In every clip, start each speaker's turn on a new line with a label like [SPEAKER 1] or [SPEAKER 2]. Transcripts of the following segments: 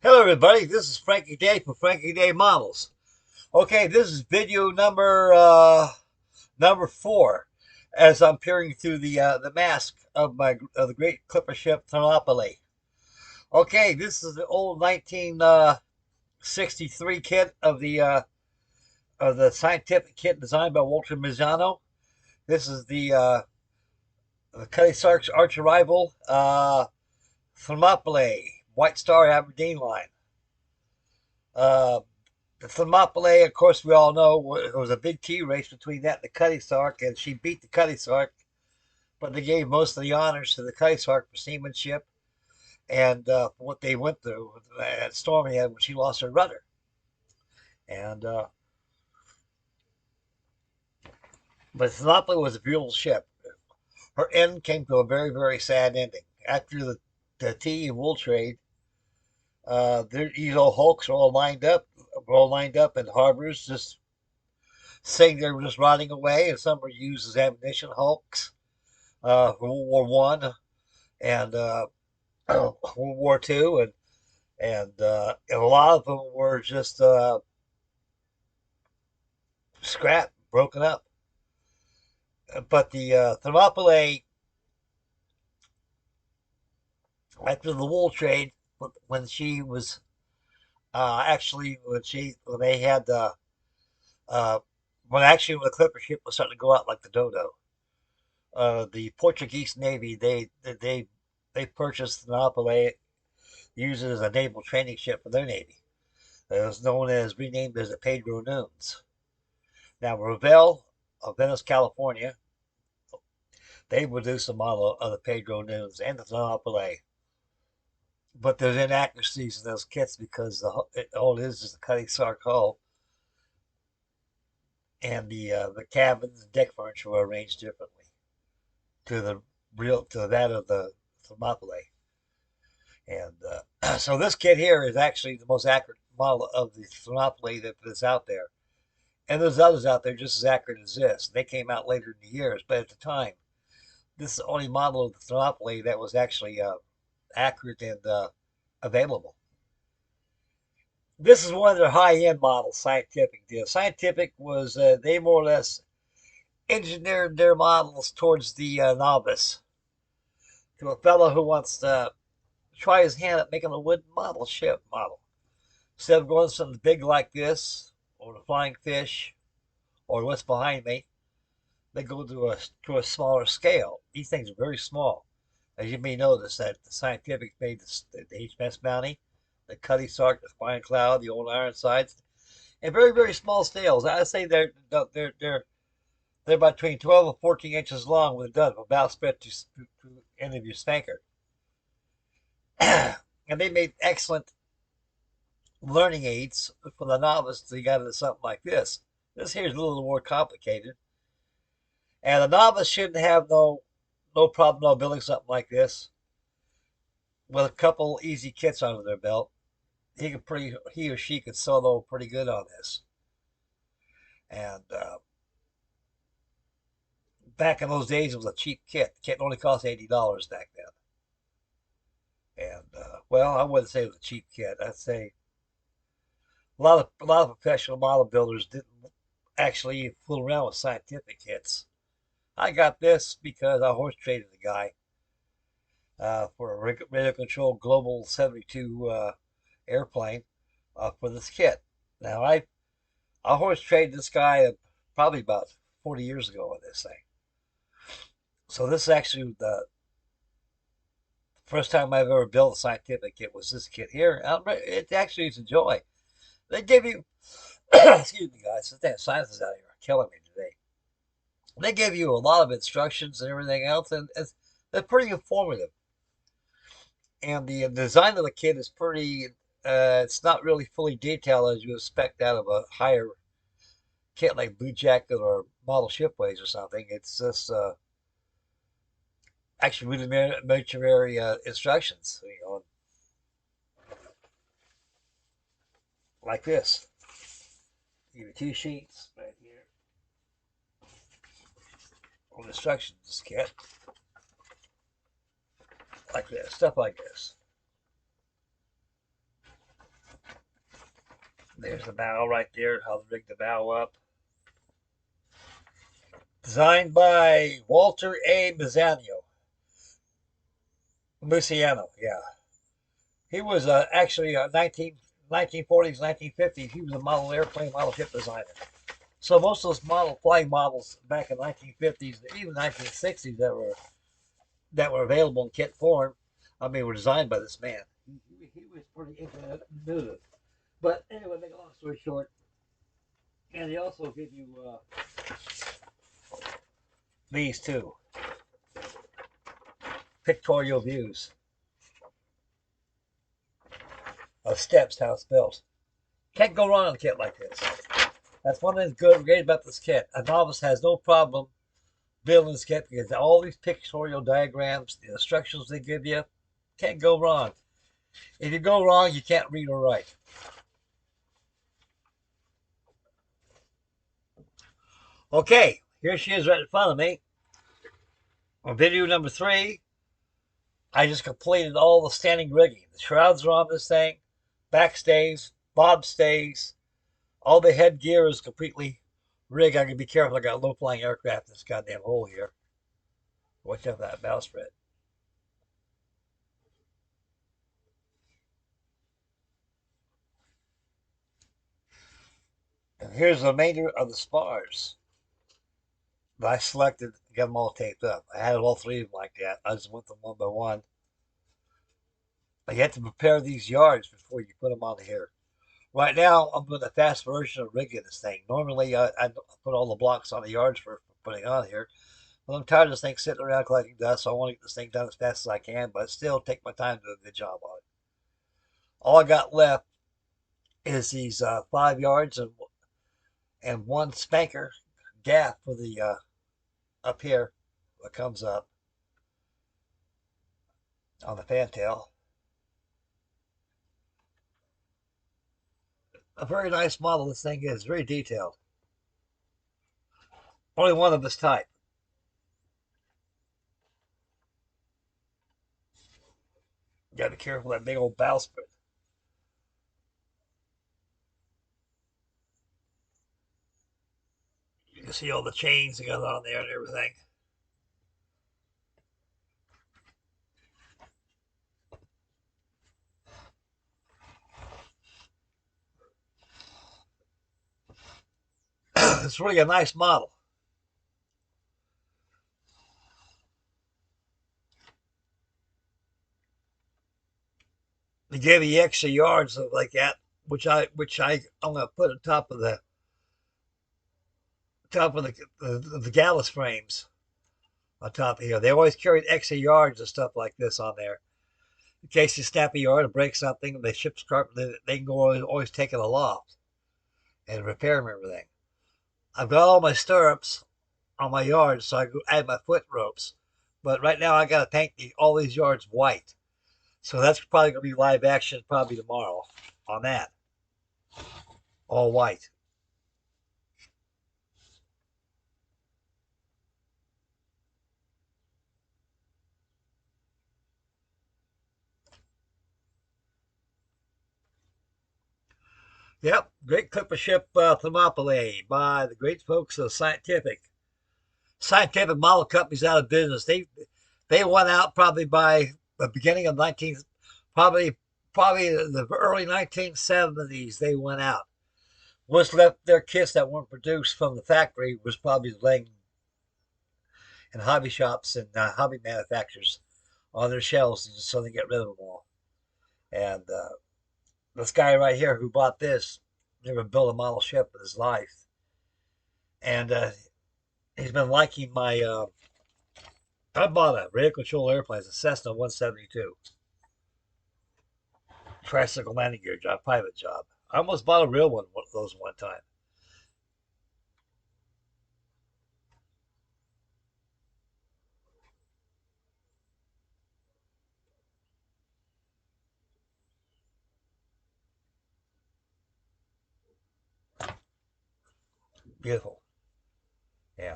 [SPEAKER 1] Hello everybody, this is Frankie Day from Frankie Day Models. Okay, this is video number 4 as I'm peering through the mask of the great clipper ship Thermopylae. Okay, this is the old 1963 kit of the scientific kit designed by Walter Mazzano. This is the Cutty Sark's arch rival Thermopylae White Star Aberdeen line. Uh, The Thermopylae, of course, we all know it was a big T race between that and the Cutty Sark, and she beat the Cutty Sark, but they gave most of the honors to the Cutty Sark for seamanship and for what they went through at Stormy had when she lost her rudder. And but Thermopylae was a beautiful ship. Her end came to a very, very sad ending. After the tea and wool trade, these old hulks were all lined up in harbors, just saying they were just rotting away, and some were used as ammunition hulks. World War I and World War II, and a lot of them were just scrapped, broken up. But the Thermopylae, after the wool trade, when she was actually when they had uh, when the clipper ship was starting to go out like the dodo, the Portuguese Navy they purchased the Thermopylae, used it as a naval training ship for their navy. It was renamed as the Pedro Nunes. Now, Revell of Venice, California, they produced a model of the Pedro Nunes and the Thermopylae. But there's inaccuracies in those kits because all it is the Cutty Sark hull, and the cabins and deck furniture were arranged differently to that of the Thermopylae. And so this kit here is actually the most accurate model of the Thermopylae that's out there. And there's others out there just as accurate as this. They came out later in the years, but at the time, this is the only model of the Thermopylae that was actually accurate and available. This is one of their high-end models, Scientific did. Scientific was, they more or less engineered their models towards the novice, to a fellow who wants to try his hand at making a wooden ship model. Instead of going something big like this, or the flying fish, or what's behind me, they go to a smaller scale. These things are very small. As you may notice, that the Scientific made the HMS Bounty, the Cutty Sark, the Flying Cloud, the old Ironsides, and very, very small sails. I say they're between 12 and 14 inches long with a done about spread to end of your spanker. And they made excellent learning aids for the novice to get into something like this. This here is a little more complicated. And the novice shouldn't have no problem no building something like this with a couple easy kits under their belt. He or she could solo pretty good on this. And back in those days, it was a cheap kit. The kit only cost $80 back then. And well, I wouldn't say it was a cheap kit. I'd say a lot of professional model builders didn't actually fool around with Scientific kits. I got this because I horse traded a guy for a radio control Global 72 airplane for this kit. Now I horse traded this guy probably about 40 years ago on this thing. So this is actually the first time I've ever built a Scientific kit was this kit here. It actually is a joy. They give you, excuse me guys, the scientists out here are killing me today. They give you a lot of instructions and everything else, and they're pretty informative. And the design of the kit is pretty. It's not really fully detailed as you expect out of a higher kit like Blue Jacket or Model Shipways or something. It's just actually rudimentary instructions, like this. You have 2 sheets right here on instructions kit, like this, stuff like this. There's the bow right there, how to rig the bow up. Designed by Walter A. Musiano, yeah. He was actually 1940s, 1950s. He was a model airplane, model ship designer. So most of those flying models back in the 1950s, even 1960s that were available in kit form, I mean, were designed by this man. He was pretty intuitive. But anyway, make a long story short, and he also give you these two pictorial views of steps, how it's built. Can't go wrong on a kit like this. That's one thing great about this kit. A novice has no problem building this kit because all these pictorial diagrams, the instructions they give you, can't go wrong. If you go wrong, you can't read or write. Okay, here she is right in front of me. On video number 3, I just completed all the standing rigging. The shrouds are on this thing, backstays, bobstays, all the headgear is completely rigged. I gotta be careful. I got a low-flying aircraft in this goddamn hole here. Watch out for that bowsprit. And here's the remainder of the spars that I selected to get them all taped up. I had all 3 of them like that. I just went them one by one. But you have to prepare these yards before you put them on here. Right now, I'm doing the fast version of rigging this thing. Normally, I put all the blocks on the yards for putting on here. But I'm tired of this thing sitting around collecting dust, so I want to get this thing done as fast as I can, but still take my time to do a good job on it. All I got left is these 5 yards and one spanker gaff for the up here that comes up on the fantail. A very nice model this thing is, very detailed. Only one of this type. You gotta be careful of that big old bowsprit. You can see all the chains they got on there and everything. It's really a nice model. They gave me extra yards of like that, I'm gonna put on top of the gallus frames on top of here. They always carried extra yards and stuff like this on there. In case you snap a yard or break something, the ship's carpet, they can go always take it aloft and repair them everything. I've got all my stirrups on my yards, so I can add my foot ropes. But right now I got to paint all these yards white. So that's probably going to be live action probably tomorrow on that. All white. Yep, great clipper ship Thermopylae by the great folks of Scientific model companies out of business. They went out probably by the beginning of 19 probably the early 1970s. They went out. What's left their kits that weren't produced from the factory was probably laying in hobby shops and hobby manufacturers on their shelves, so they get rid of them all. And this guy right here who bought this never built a model ship in his life, and he's been liking my. I bought a radio control airplane, a Cessna 172, tricycle landing gear job, private job. I almost bought a real one of those one time. Beautiful. And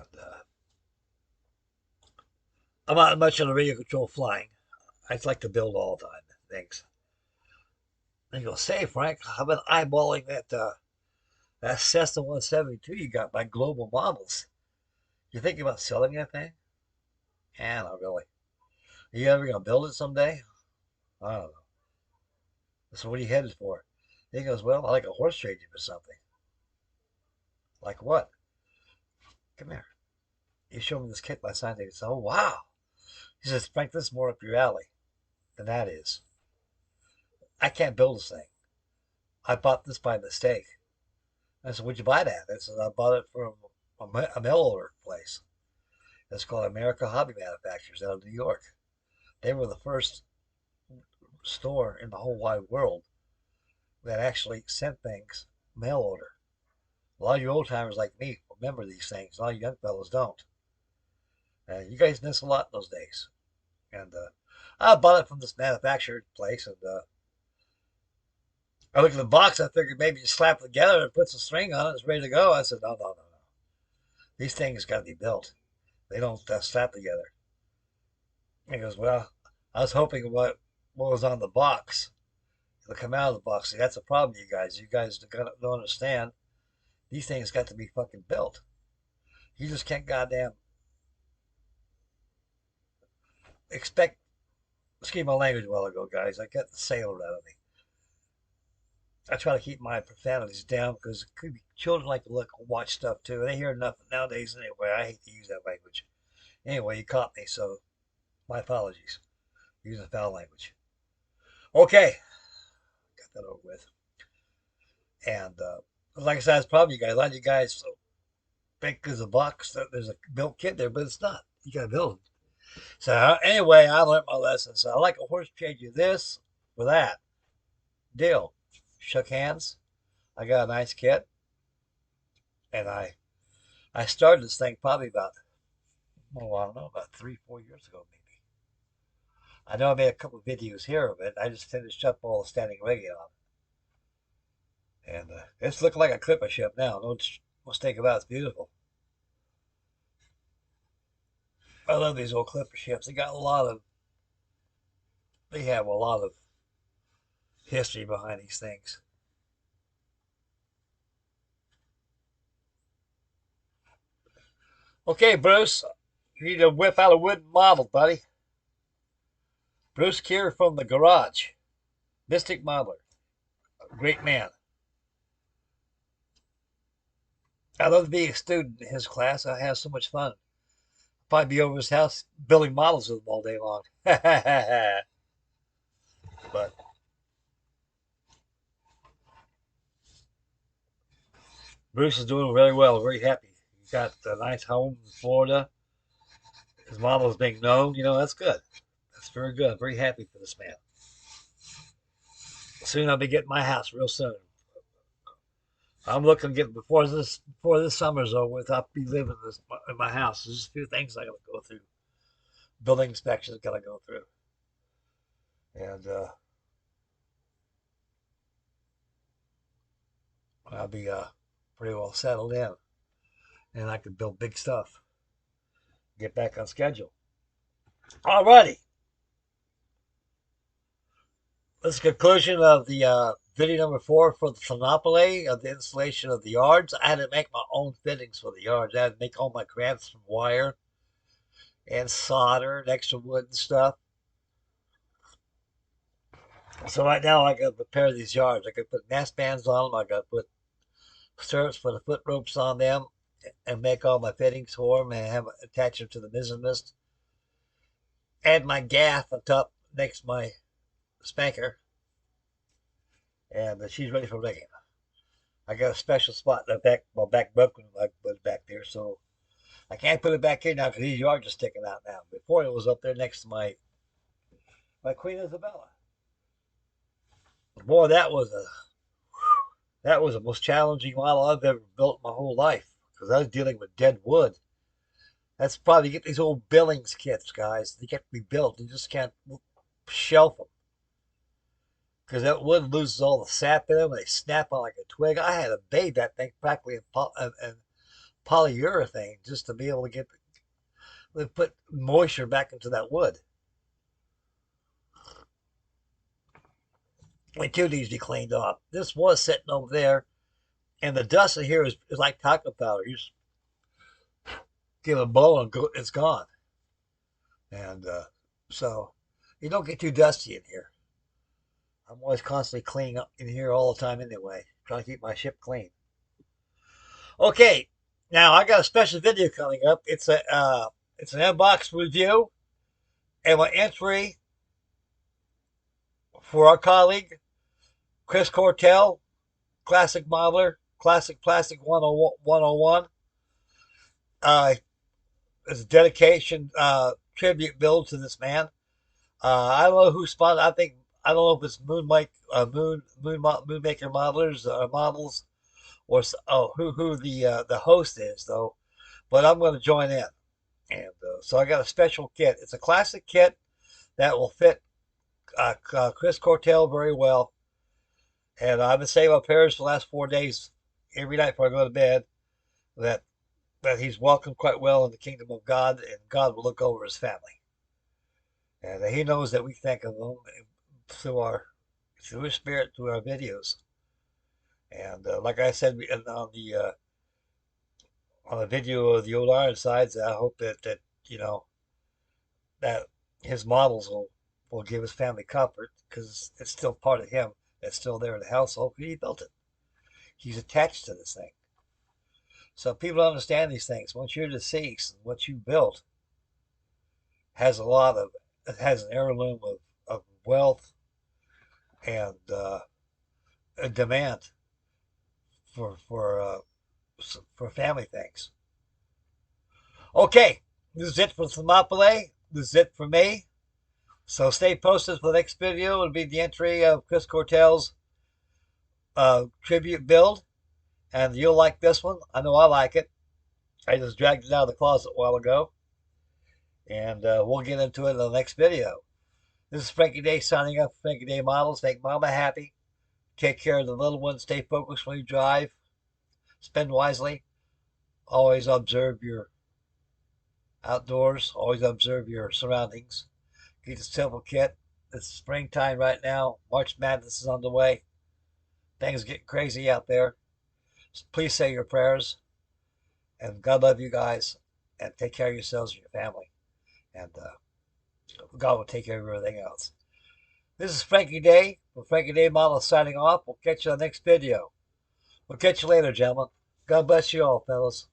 [SPEAKER 1] I'm not much on the radio control flying. I just like to build all the time things. And you go, say, Frank, I've been eyeballing that That Cessna 172 you got by Global Models. You thinking about selling that thing? Yeah, not really. Are you ever gonna build it someday? I don't know. So what are you headed for? He goes, well, I like a horse trading or something. Like what? Come here. You show me this kit last night. He says, oh wow. He says, Frank, this is more up your alley than that is. I can't build this thing. I bought this by mistake. I said, where'd you buy that? I said, I bought it from a mail order place. It's called America Hobby Manufacturers out of New York. They were the first store in the whole wide world that actually sent things mail order. A lot of you old timers like me remember these things. A lot of young fellows don't. You guys miss a lot those days. And I bought it from this manufactured place, and I looked at the box. I figured maybe you slap it together and put some string on it. It's ready to go. I said, no, no, no, no. These things got to be built. They don't slap together. He goes, well, I was hoping what was on the box will come out of the box. See, that's a problem, you guys. You guys don't understand. These things got to be fucking built. You just can't goddamn expect. Excuse my language a while ago, guys. I got the sailor out of me. I try to keep my profanities down because children like to look and watch stuff too. They hear nothing nowadays anyway. I hate to use that language. Anyway, you caught me, so my apologies. Using foul language. Okay, got that over with. And like I said, it's probably you guys. A lot of you guys think there's a box, there's a built kit there, but it's not. You got to build it. So anyway, I learned my lesson. So I like a horse trade you this for that. Deal. Shook hands. I got a nice kit, and I started this thing probably about, oh, I don't know, about 3, 4 years ago, maybe. I know I made a couple of videos here of it. I just finished up all the standing rigging on it. And it's looking like a clipper ship now. No mistake about it. It's beautiful. I love these old clipper ships. They have a lot of history behind these things. Okay, Bruce, you need to whip out a wooden model, buddy. Bruce Keir from the garage. Mystic Modeler. Great man. I love being a student in his class. I have so much fun. Probably be over his house building models with him all day long. But Bruce is doing very well, very happy. He got a nice home in Florida. His model is being known. That's good. That's very good. Very happy for this man. Soon I'll be getting my house real soon. I'm looking to get before this summer's over with. I'll be living in my house. There's just a few things I got to go through. Building inspections got to go through, and I'll be pretty well settled in, and I can build big stuff. Get back on schedule. Alrighty. This is the conclusion of the video number 4 for the Thermopylae of the installation of the yards. I had to make my own fittings for the yards. I had to make all my cramps from wire and solder and extra wood and stuff. So right now I got to prepare these yards. I got to put mast bands on them. I got to put stirrups for the foot ropes on them and make all my fittings for them and have attach them to the mizzen mast. Add my gaff on top next to my spanker, and she's ready for rigging. I got a special spot in the back, my back broken back there, so I can't put it back here now because these yards are sticking out now. Before it was up there next to my Queen Isabella. Boy, that was the most challenging model I've ever built in my whole life because I was dealing with dead wood. That's probably get these old Billings kits, guys. They get to be built. You just can't shelf them because that wood loses all the sap in them. And they snap on like a twig. I had to bathe that thing practically in polyurethane just to be able to put moisture back into that wood. It too needs to be cleaned off. This was sitting over there And the dust in here is like talcum powder. You just give it a blow and it's gone. And so you don't get too dusty in here. I'm always constantly cleaning up in here all the time anyway, trying to keep my ship clean. Okay, now I got a special video coming up. It's an inbox review and an entry for our colleague Chris Cortell, classic modeler, classic plastic 101. It's a dedication tribute build to this man. I don't know who spotted. I don't know if it's Moonmaker modelers models or who the host is though. But I'm going to join in, and so I got a special kit. It's a classic kit that will fit Chris Cortell very well. And I've been saying about Paris for the last 4 days, every night before I go to bed, that he's welcomed quite well in the kingdom of God, and God will look over his family. And he knows that we think of him through his spirit, through our videos. And like I said on the video of the old Ironsides, I hope that that his models will give his family comfort, because it's still part of him that's still there in the household. He built it. He's attached to this thing. So people don't understand these things. Once you're deceased, what you built has it has an heirloom of wealth and a demand for for family things. Okay, this is it for Thermopylae. This is it for me. So stay posted for the next video. It'll be the entry of Chris Cortell's tribute build, and you'll like this one. I know I like it. I just dragged it out of the closet a while ago, and we'll get into it in the next video. This is Frankie Day signing up for Frankie Day Models. Make Mama happy. Take care of the little ones. Stay focused when you drive. Spend wisely. Always observe your outdoors. Always observe your surroundings. Get the simple kit. It's springtime right now. March Madness is on the way. Things get crazy out there. So please say your prayers. And God love you guys. And take care of yourselves and your family. And God will take care of everything else. This is Frankie Day from Frankie Day Models signing off. We'll catch you on the next video. We'll catch you later, gentlemen. God bless you all, fellas.